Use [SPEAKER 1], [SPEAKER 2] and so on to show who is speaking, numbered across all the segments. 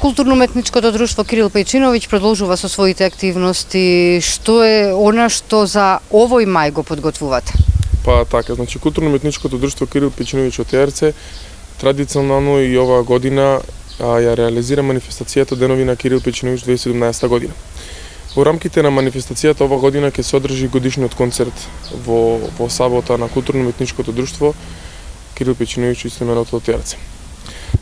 [SPEAKER 1] Културно-уметничкото друштво Кирил Пејчиновиќ продолжува со своите активности. Што е она што за овој мај го подготвувате?
[SPEAKER 2] Па така, значи културно-уметничкото друштво Кирил Пејчиновиќ од Терце традиционално и оваа година ја реализира манифестацијата Денови на Кирил Пејчиновиќ 2017 година. Во рамките на манифестацијата оваа година ќе се одржи годишниот концерт во сабота на културно-уметничкото друштво Кирил Пејчиновиќ истоименото од Терце.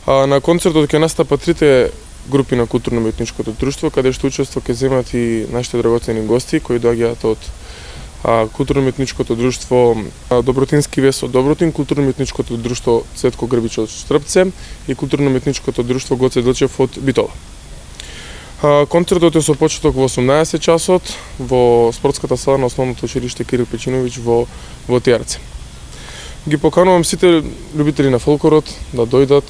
[SPEAKER 2] На концертот ќе настапат трите групи на културно-уметничкото друштво, каде што учество ќе земат и нашите драгоцени гости кои доаѓаат од културно-уметничкото друштво Добротински вес од Добротин, културно-уметничкото друштво Цветко Грбич од Штрпце и културно-уметничкото друштво Гоце Делчев од Битола. Концертот е со почеток во 18 часот во спортската сала на основното училиште Кирил Пејчиновиќ во Тиарце. Ги поканувам сите љубители на фолклорот да дојдат,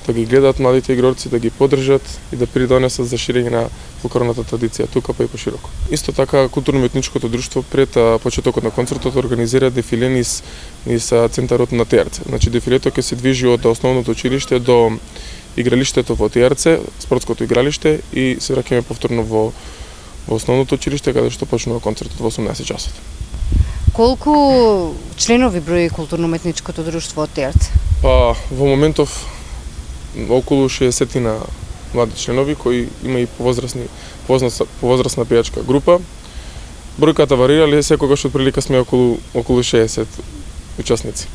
[SPEAKER 2] да ги гледат младите игрорци, да ги поддржат и да придонесат за ширење на фолклорната традиција тука па и пошироко. Исто така културно-уметничкото друштво пред почетокот на концертот организира дефиле низ центарот на Тиарце. Значи дефилето ќе се движи од основното училиште до игралиштето во Тиарце, спортското игралиште и се враќаме повторно во основното училиште каде што почнува концертот во 18 часот.
[SPEAKER 1] Колку членови брои културно-уметничкото друштво од Тиарце?
[SPEAKER 2] Па во моментов околу 60 млади членови кои има и повозрасна пејачка група. Бројката варира, але секогаш од прилика сме околу 60 учесници.